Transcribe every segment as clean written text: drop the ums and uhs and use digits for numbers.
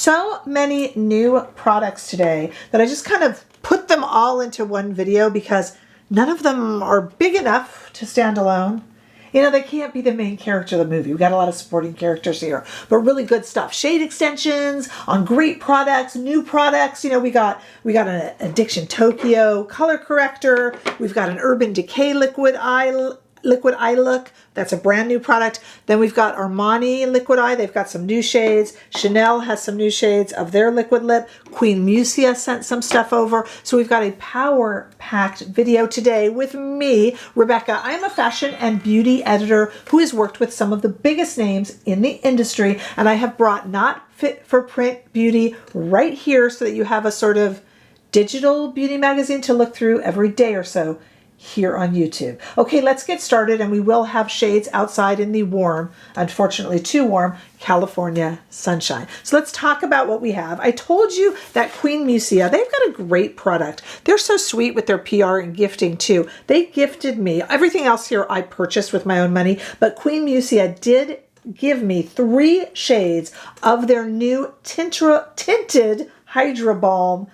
so many new products today that I just kind of put them all into one video because none of them are big enough to stand alone. You know, they can't be the main character of the movie. We've got a lot of supporting characters here, but really good stuff. Shade extensions on great products, new products. You know, we got an Addiction Tokyo color corrector. We've got an Urban Decay liquid eye look. That's a brand new product. Then we've got Armani liquid eye. They've got some new shades. Chanel has some new shades of their liquid lip. Queen Musia sent some stuff over. So we've got a power-packed video today with me, Rebecca. I am a fashion and beauty editor who has worked with some of the biggest names in the industry, and I have brought not fit for print beauty right here so that you have a sort of digital beauty magazine to look through every day or so here on YouTube. Okay, let's get started, and we will have shades outside in the warm, unfortunately too warm, California sunshine. So let's talk about what we have. I told you that Queen Musia, they've got a great product. They're so sweet with their PR and gifting too. They gifted me, everything else here I purchased with my own money, but Queen Musia did give me 3 shades of their new tinted Hydrabalm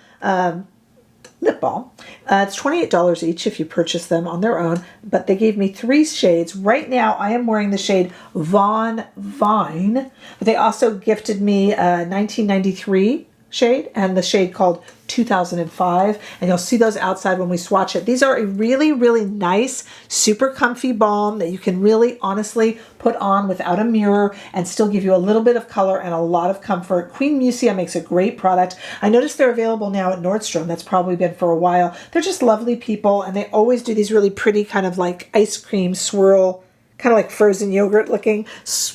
lip balm. It's $28 each if you purchase them on their own, but they gave me 3 shades. Right now I am wearing the shade Vaud Vine, but they also gifted me a 1993 shade and the shade called 2005, and you'll see those outside when we swatch it. These are a really, really nice, super comfy balm that you can really honestly put on without a mirror and still give you a little bit of color and a lot of comfort. Queen Musia makes a great product. I noticed they're available now at Nordstrom. That's probably been for a while. They're just lovely people, and they always do these really pretty kind of like ice cream swirl, kind of like frozen yogurt looking,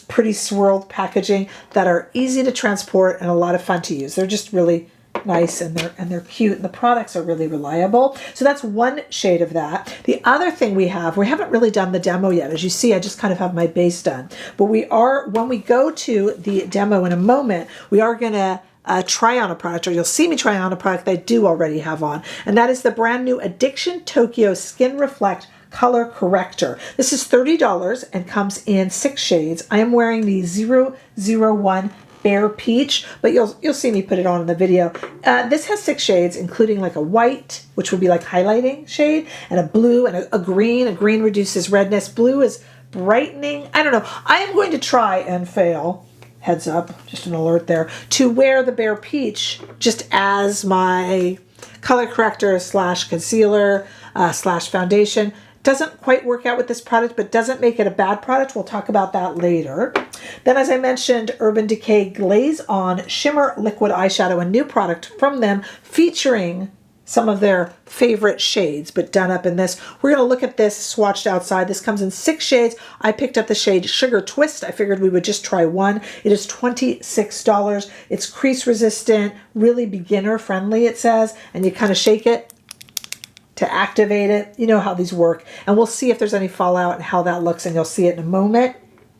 pretty swirled packaging that are easy to transport and a lot of fun to use. They're just really nice, and they're cute, and the products are really reliable. So that's one shade of that. The other thing we haven't really done the demo yet. As you see, I just kind of have my base done. But we are, when we go to the demo in a moment, we are going to try on a product, or you'll see me try on a product that I do already have on, and that is the brand new Addiction Tokyo Skin Reflect Color Corrector. This is $30 and comes in 6 shades. I am wearing the 001 Bare Peach, but you'll see me put it on in the video. This has 6 shades, including like a white, which would be like highlighting shade, and a blue, and a green. A green reduces redness. Blue is brightening. I don't know. I am going to try and fail. Heads up, just an alert there, to wear the Bare Peach just as my color corrector slash concealer slash foundation. Doesn't quite work out with this product, but doesn't make it a bad product. We'll talk about that later. Then, as I mentioned, Urban Decay Glaze-On Shimmer Liquid Eyeshadow, a new product from them featuring some of their favorite shades, but done up in this. We're going to look at this swatched outside. This comes in 6 shades. I picked up the shade Sugar Twist. I figured we would just try one. It is $26. It's crease resistant, really beginner friendly, it says, and you kind of shake it to activate it. You know how these work, and we'll see if there's any fallout and how that looks, and you'll see it in a moment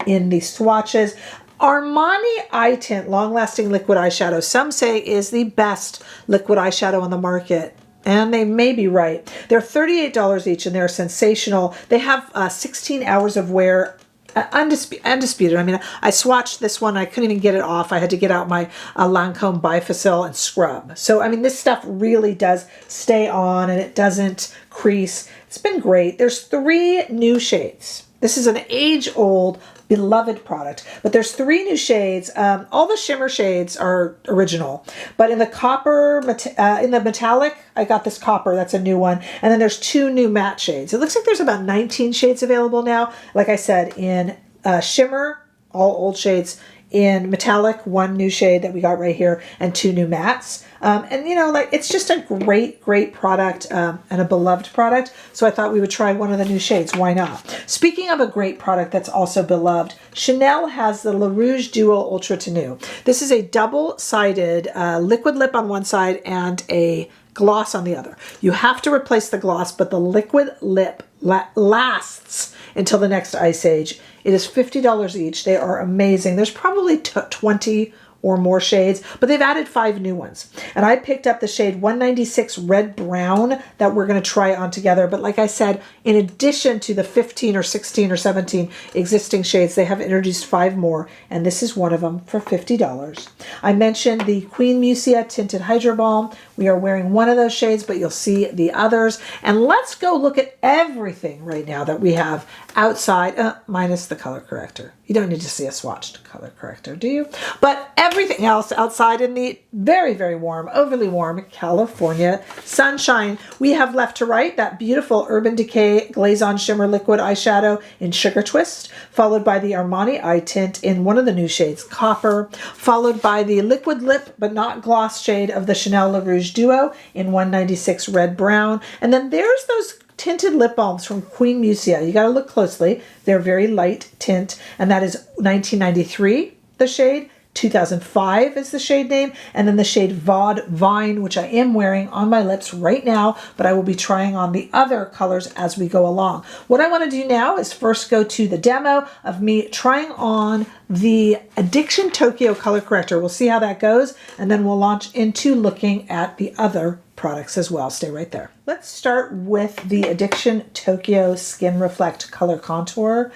in the swatches. Armani Eye Tint Long Lasting Liquid Eyeshadow, some say is the best liquid eyeshadow on the market, and they may be right. They're $38 each, and they're sensational. They have 16 hours of wear. Undisputed. I mean, I swatched this one. I couldn't even get it off. I had to get out my Lancome Bifacil and scrub. So, I mean, this stuff really does stay on, and it doesn't crease. It's been great. There's 3 new shades. This is an age-old, beloved product, but there's 3 new shades. All the shimmer shades are original, but in the copper, in the metallic, I got this copper. That's a new one. And then there's 2 new matte shades. It looks like there's about 19 shades available now. Like I said, in shimmer, all old shades. In metallic, 1 new shade that we got right here, and 2 new mattes. And you know, like, it's just a great, great product, and a beloved product. So I thought we would try one of the new shades. Why not? Speaking of a great product that's also beloved, Chanel has the Rouge Duo Ultra Tenue. This is a double-sided liquid lip on one side and a gloss on the other. You have to replace the gloss, but the liquid lip lasts until the next ice age. It is $50 each. They are amazing. There's probably 20 or more shades, but they've added 5 new ones. And I picked up the shade 196 Red Brown that we're going to try on together. But like I said, in addition to the 15 or 16 or 17 existing shades, they have introduced 5 more, and this is one of them for $50. I mentioned the Queen Musia Tinted Hydrabalm. We are wearing one of those shades, but you'll see the others. And let's go look at everything right now that we have outside, minus the color corrector. You don't need to see a swatched color corrector, do you? But everything else outside in the very, very warm, overly warm California sunshine. We have left to right that beautiful Urban Decay Glaze-On Shimmer Liquid Eyeshadow in Sugar Twist, followed by the Armani Eye Tint in one of the new shades, Copper, followed by the Liquid Lip but not gloss shade of the Chanel Le Rouge Duo in 196 Red Brown. And then there's those tinted lip balms from Queen Musia. You got to look closely. They're very light tint, and that is 1993, the shade. 2005 is the shade name, and then the shade Vaud Vine, which I am wearing on my lips right now, but I will be trying on the other colors as we go along. What I want to do now is first go to the demo of me trying on the Addiction Tokyo color corrector. We'll see how that goes, and then we'll launch into looking at the other products as well. Stay right there. Let's start with the Addiction Tokyo Skin Reflect Color Contour.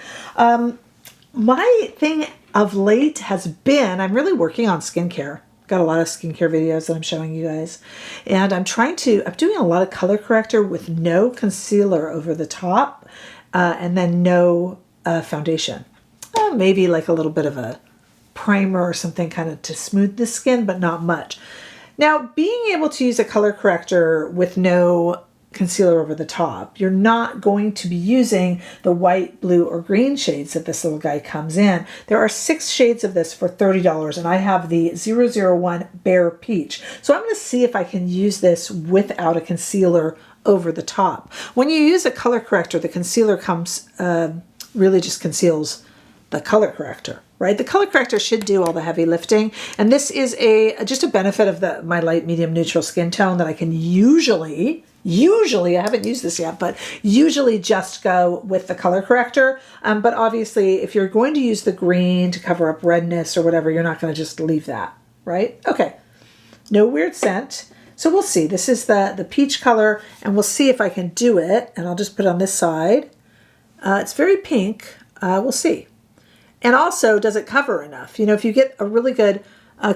My thing of late has been, I'm really working on skincare. Got a lot of skincare videos that I'm showing you guys. And I'm doing a lot of color corrector with no concealer over the top, and then no foundation. Maybe like a little bit of a primer or something kind of to smooth the skin, but not much. Now, being able to use a color corrector with no concealer over the top, you're not going to be using the white, blue, or green shades that this little guy comes in. There are 6 shades of this for $30, and I have the 001 Bare Peach. So I'm going to see if I can use this without a concealer over the top. When you use a color corrector, the concealer comes, really just conceals the color corrector, right? The color corrector should do all the heavy lifting, and this is just a benefit of my light, medium, neutral skin tone that I can usually, I haven't used this yet, but usually just go with the color corrector. But obviously, if you're going to use the green to cover up redness or whatever, you're not going to just leave that, right? Okay, no weird scent. So we'll see. This is the peach color, and we'll see if I can do it. And I'll just put it on this side. It's very pink. We'll see. And also, does it cover enough? You know, if you get a really good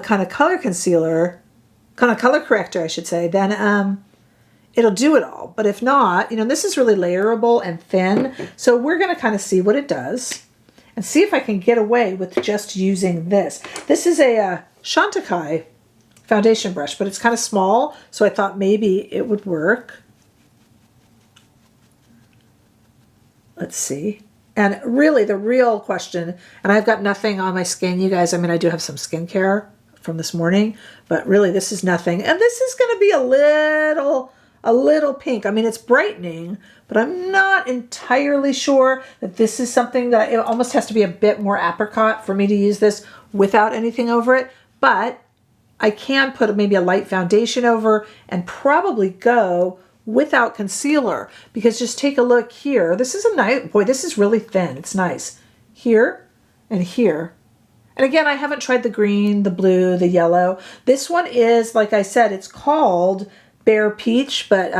kind of color corrector, I should say, then it'll do it all. But if not, you know, this is really layerable and thin. So we're going to kind of see what it does and see if I can get away with just using this. This is a Chantecaille foundation brush, but it's kind of small. So I thought maybe it would work. Let's see. And really the real question, and I've got nothing on my skin, you guys. I mean, I do have some skincare from this morning, but really this is nothing. And this is going to be a little pink. I mean, it's brightening, but I'm not entirely sure that this is something that it almost has to be a bit more apricot for me to use this without anything over it. But I can put maybe a light foundation over and probably go without concealer, because just take a look here. This is a nice, boy, this is really thin. It's nice. Here and here. And again, I haven't tried the green, the blue, the yellow. This one is, like I said, it's called Bare Peach, but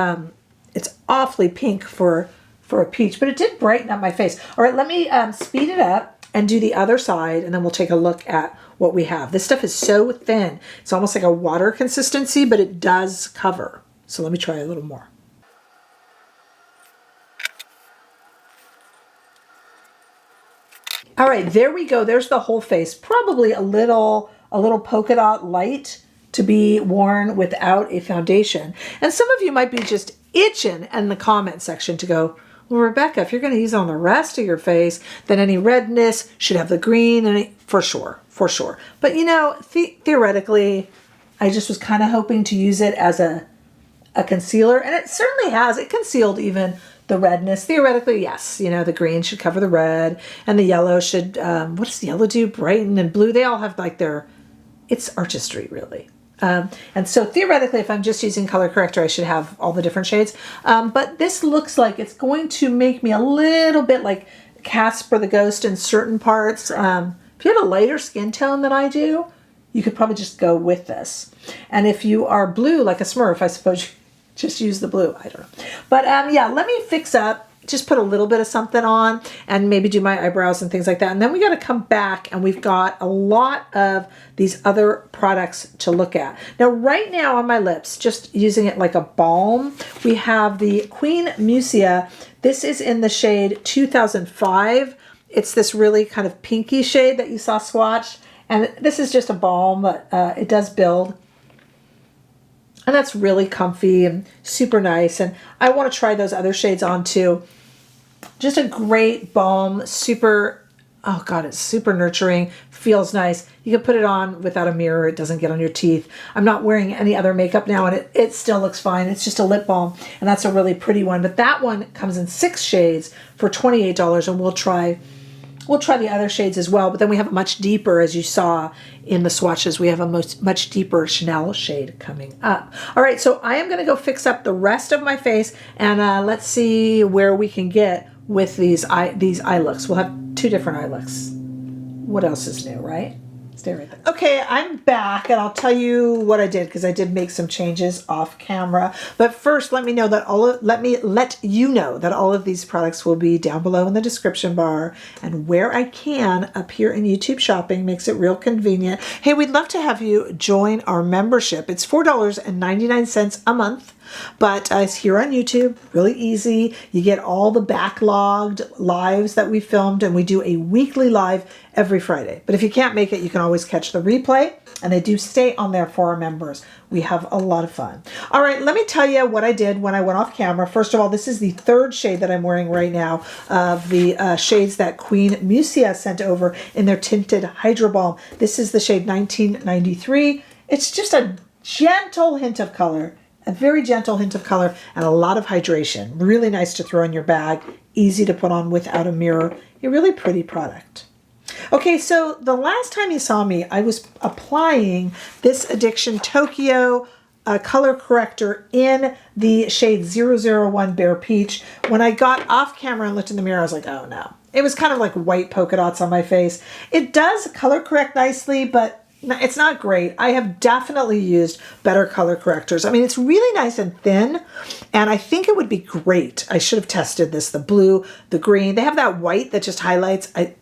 it's awfully pink for a peach, but it did brighten up my face. All right, let me speed it up and do the other side, and then we'll take a look at what we have. This stuff is so thin. It's almost like a water consistency, but it does cover. So let me try a little more. All right, there we go. There's the whole face. Probably a little polka dot light to be worn without a foundation. And some of you might be just itching in the comment section to go, well, Rebecca, if you're going to use it on the rest of your face, then any redness should have the green, and for sure. But you know, theoretically, I just was kind of hoping to use it as a concealer, and it certainly has. It concealed even the redness. Theoretically, yes, you know, the green should cover the red, and the yellow should, what does the yellow do? Brighten, and blue, they all have like it's artistry, really. And so theoretically, if I'm just using color corrector, I should have all the different shades. But this looks like it's going to make me a little bit like Casper the Ghost in certain parts. If you have a lighter skin tone than I do, you could probably just go with this. And if you are blue like a Smurf, I suppose you just use the blue. I don't know. But yeah, let me fix up. Just put a little bit of something on and maybe do my eyebrows and things like that. And then we got to come back and we've got a lot of these other products to look at. Now, right now on my lips, just using it like a balm, we have the Queen Musia. This is in the shade 2005. It's this really kind of pinky shade that you saw swatched. And this is just a balm, but it does build. And that's really comfy and super nice. And I want to try those other shades on too. Just a great balm, super, oh God, it's super nurturing, feels nice. You can put it on without a mirror. It doesn't get on your teeth. I'm not wearing any other makeup now and it still looks fine. It's just a lip balm and that's a really pretty one. But that one comes in 6 shades for $28 and we'll try the other shades as well, but then we have a much deeper, as you saw in the swatches, we have a much deeper Chanel shade coming up. All right, so I am going to go fix up the rest of my face, and let's see where we can get with these eye looks. We'll have 2 different eye looks. What else is new, right? Stay right there. Okay, I'm back and I'll tell you what I did because I did make some changes off camera. But first, let me know that let you know that all of these products will be down below in the description bar and where I can up here in YouTube Shopping. Makes it real convenient. Hey, we'd love to have you join our membership. It's $4.99 a month. But it's here on YouTube, really easy. You get all the backlogged lives that we filmed, and we do a weekly live every Friday. But if you can't make it, you can always catch the replay, and they do stay on there for our members. We have a lot of fun. All right, let me tell you what I did when I went off camera. First of all, this is the 3rd shade that I'm wearing right now of the shades that Queen Musia sent over in their Tinted Hydrabalm. This is the shade 1993. It's just a gentle hint of color. A very gentle hint of color and a lot of hydration. Really nice to throw in your bag. Easy to put on without a mirror. A really pretty product. Okay, so the last time you saw me, I was applying this Addiction Tokyo color corrector in the shade 001 Bare Peach. When I got off camera and looked in the mirror, I was like, oh no. It was kind of like white polka dots on my face. It does color correct nicely, but it's not great. I have definitely used better color correctors. I mean, it's really nice and thin, and I think it would be great. I should have tested this, the blue, the green. They have that white that just highlights. And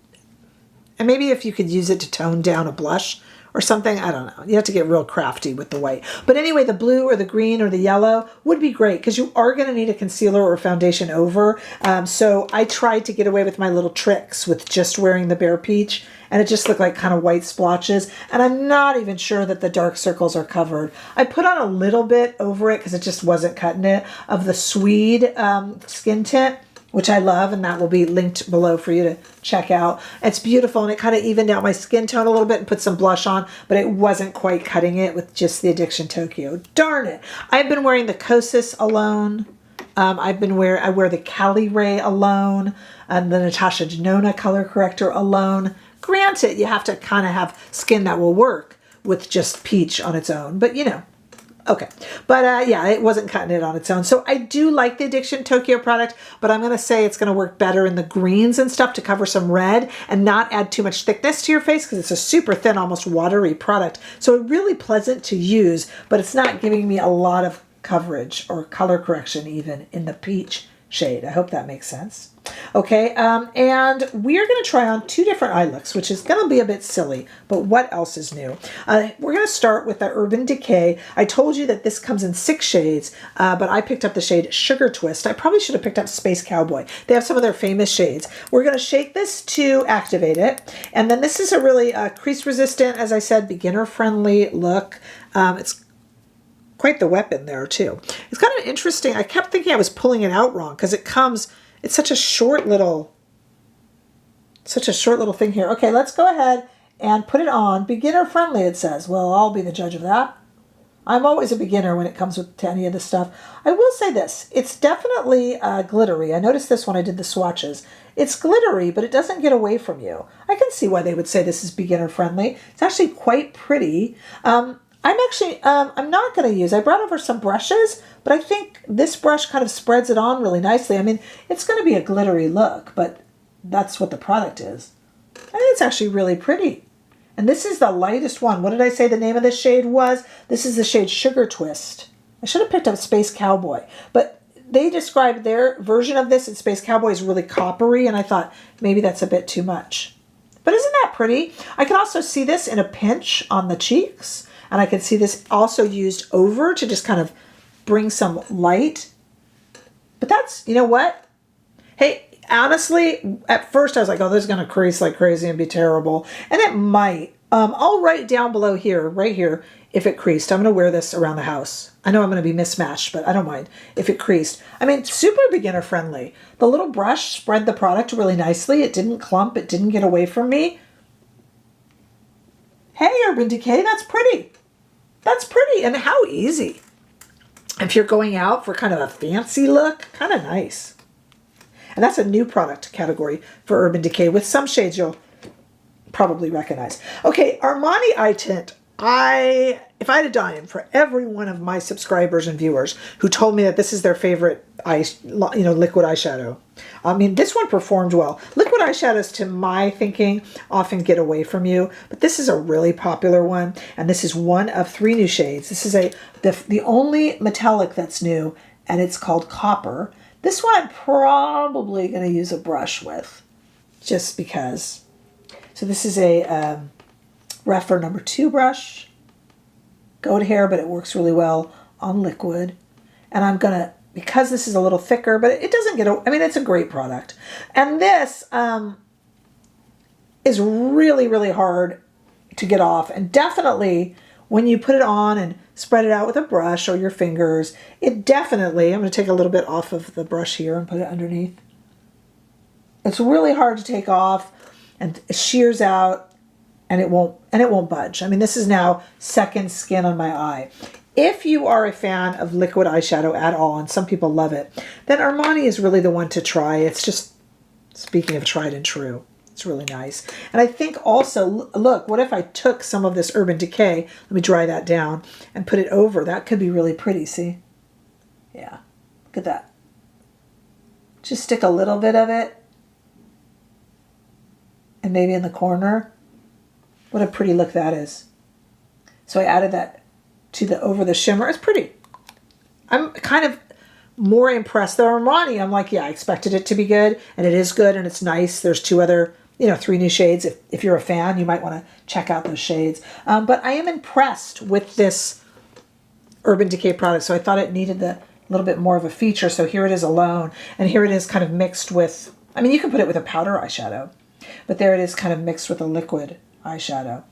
maybe if you could use it to tone down a blush or something, I don't know. You have to get real crafty with the white. But anyway, the blue or the green or the yellow would be great because you are going to need a concealer or foundation over. So I tried to get away with my little tricks with just wearing the Bare Peach, and it just looked like kind of white splotches. And I'm not even sure that the dark circles are covered. I put on a little bit over it because it just wasn't cutting it, of the Swede skin tint, which I love, and that will be linked below for you to check out. It's beautiful, and it kind of evened out my skin tone a little bit and put some blush on, but it wasn't quite cutting it with just the Addiction Tokyo. Darn it. I've been wearing the Kosas alone. I wear the Cali Ray alone, and the Natasha Denona color corrector alone. Granted, you have to kind of have skin that will work with just peach on its own, but you know, okay. But yeah, it wasn't cutting it on its own. So I do like the Addiction Tokyo product, but I'm going to say it's going to work better in the greens and stuff to cover some red and not add too much thickness to your face because it's a super thin, almost watery product. So it's really pleasant to use, but it's not giving me a lot of coverage or color correction even in the peach shade. I hope that makes sense. Okay, and we are going to try on 2 different eye looks, which is going to be a bit silly, but what else is new? We're going to start with the Urban Decay. I told you that this comes in 6 shades, but I picked up the shade Sugar Twist. I probably should have picked up Space Cowboy. They have some of their famous shades. We're going to shake this to activate it, and then this is a really crease resistant, as I said, beginner friendly look. It's quite the weapon there too. It's kind of interesting. I kept thinking I was pulling it out wrong because it's such a short little thing here. Okay, let's go ahead and put it on. Beginner friendly, it says. Well, I'll be the judge of that. I'm always a beginner when it comes to any of this stuff. I will say this. It's definitely glittery. I noticed this when I did the swatches. It's glittery, but it doesn't get away from you. I can see why they would say this is beginner friendly. It's actually quite pretty. I'm not going to use, I brought over some brushes, but I think this brush kind of spreads it on really nicely. I mean, it's going to be a glittery look, but that's what the product is. I think it's actually really pretty. And this is the lightest one. What did I say the name of this shade was? This is the shade Sugar Twist. I should have picked up Space Cowboy, but they described their version of this in Space Cowboy as really coppery, and I thought maybe that's a bit too much. But isn't that pretty? I can also see this in a pinch on the cheeks, and I can see this also used over to just kind of bring some light. But that's, you know what? Hey, honestly, at first I was like, oh, this is going to crease like crazy and be terrible. And it might. I'll write down below here, right here, if it creased. I'm going to wear this around the house. I know I'm going to be mismatched, but I don't mind if it creased. I mean, super beginner friendly. The little brush spread the product really nicely. It didn't clump. It didn't get away from me. Hey, Urban Decay, that's pretty. That's pretty. And how easy. If you're going out for kind of a fancy look, kind of nice. And that's a new product category for Urban Decay with some shades you'll probably recognize. Okay, Armani Eye Tint. If I had a dime for every one of my subscribers and viewers who told me that this is their favorite liquid eyeshadow. I mean, this one performed well. Liquid eyeshadows, to my thinking, often get away from you, but this is a really popular one, and this is one of 3 new shades. This is the only metallic that's new, and it's called Copper. This one I'm probably going to use a brush with, just because. So this is a Refer number 2 brush. Goat hair, but it works really well on liquid. And I'm going to, because this is a little thicker, but it doesn't get, I mean, it's a great product. And this is really, really hard to get off. And definitely when you put it on and spread it out with a brush or your fingers, it definitely, I'm going to take a little bit off of the brush here and put it underneath. It's really hard to take off, and it shears out. And it won't budge. I mean, this is now second skin on my eye. If you are a fan of liquid eyeshadow at all, and some people love it, then Armani is really the one to try. It's just, speaking of tried and true, it's really nice. And I think also, look, what if I took some of this Urban Decay, let me dry that down, and put it over. That could be really pretty, see? Yeah, look at that. Just stick a little bit of it, and maybe in the corner. What a pretty look that is. So I added that to over the shimmer. It's pretty. I'm kind of more impressed. The Armani, I'm like, yeah, I expected it to be good, and it is good, and it's nice. There's 2 other, 3 new shades. If you're a fan, you might want to check out those shades. But I am impressed with this Urban Decay product, so I thought it needed a little bit more of a feature. So here it is alone, and here it is kind of mixed with, I mean, you can put it with a powder eyeshadow, but there it is kind of mixed with a liquid eyeshadow.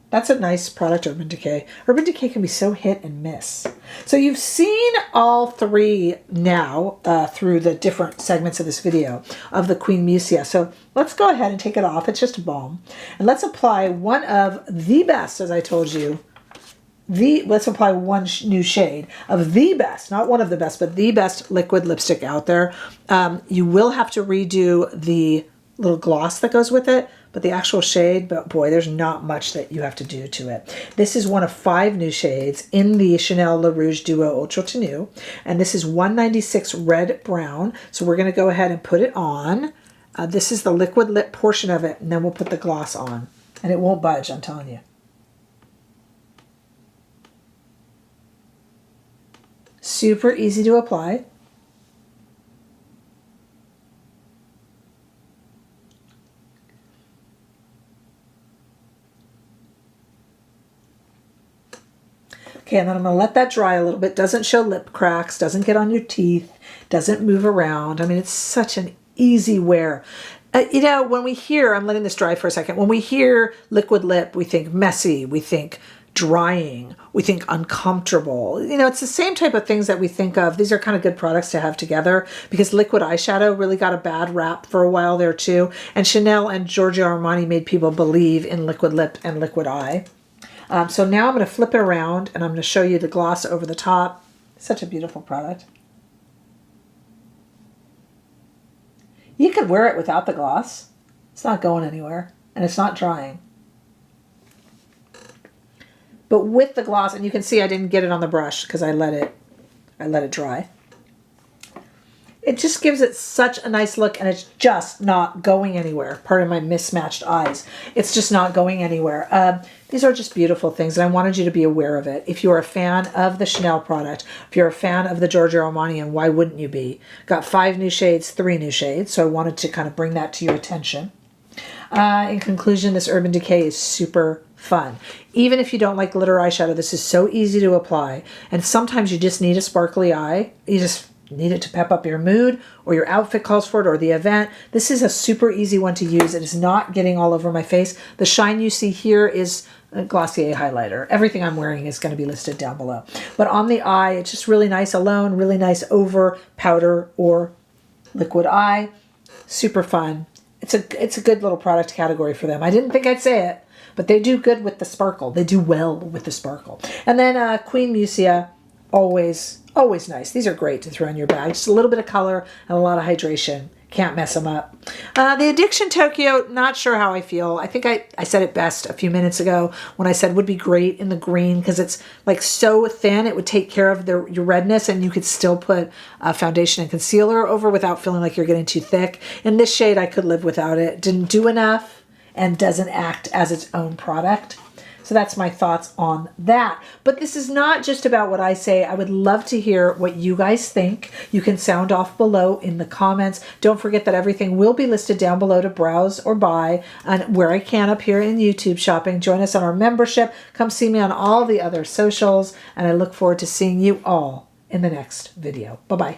That's a nice product, Urban Decay. Urban Decay can be so hit and miss. So you've seen all 3 now through the different segments of this video of the Queen Musia. So let's go ahead and take it off. It's just a balm. And let's apply one of the best, as I told you, let's apply one new shade of the best, not one of the best, but the best liquid lipstick out there. You will have to redo the little gloss that goes with it, but the actual shade, but boy, there's not much that you have to do to it. This is one of 5 new shades in the Chanel Le Rouge Duo Ultra Tenue, and this is 196 Red Brown. So we're going to go ahead and put it on. This is the liquid lip portion of it, and then we'll put the gloss on, and it won't budge, I'm telling you. Super easy to apply. Okay, and then I'm going to let that dry a little bit. Doesn't show lip cracks, doesn't get on your teeth, doesn't move around. I mean, it's such an easy wear. When we hear, I'm letting this dry for a second, when we hear liquid lip, we think messy, we think drying, we think uncomfortable. It's the same type of things that we think of. These are kind of good products to have together because liquid eyeshadow really got a bad rap for a while there too. And Chanel and Giorgio Armani made people believe in liquid lip and liquid eye. So now I'm going to flip it around and I'm going to show you the gloss over the top. Such a beautiful product. You could wear it without the gloss. It's not going anywhere and it's not drying. But with the gloss, and you can see I didn't get it on the brush because I let it dry. it just gives it such a nice look, and it's just not going anywhere. Pardon my mismatched eyes. It's just not going anywhere. These are just beautiful things, and I wanted you to be aware of it. If you're a fan of the Chanel product, if you're a fan of the Giorgio Armani, and why wouldn't you be? Got 5 new shades, 3 new shades, so I wanted to kind of bring that to your attention. In conclusion, this Urban Decay is super fun. Even if you don't like glitter eyeshadow, this is so easy to apply, and sometimes you just need a sparkly eye. You just need it to pep up your mood, or your outfit calls for it, or the event. This is a super easy one to use. It is not getting all over my face. The shine you see here is a Glossier highlighter. Everything I'm wearing is going to be listed down below. But on the eye, it's just really nice alone, really nice over powder or liquid eye. Super fun. It's a good little product category for them. I didn't think I'd say it, but they do good with the sparkle. They do well with the sparkle. And then Queen Musia, always nice. These are great to throw in your bag. Just a little bit of color and a lot of hydration. Can't mess them up. The Addiction Tokyo, not sure how I feel. I think I said it best a few minutes ago when I said would be great in the green because it's like so thin. It would take care of your redness, and you could still put foundation and concealer over without feeling like you're getting too thick. In this shade, I could live without it. Didn't do enough and doesn't act as its own product. So that's my thoughts on that. But this is not just about what I say. I would love to hear what you guys think. You can sound off below in the comments. Don't forget that everything will be listed down below to browse or buy, and where I can up here in YouTube shopping. Join us on our membership. Come see me on all the other socials, and I look forward to seeing you all in the next video. Bye-bye.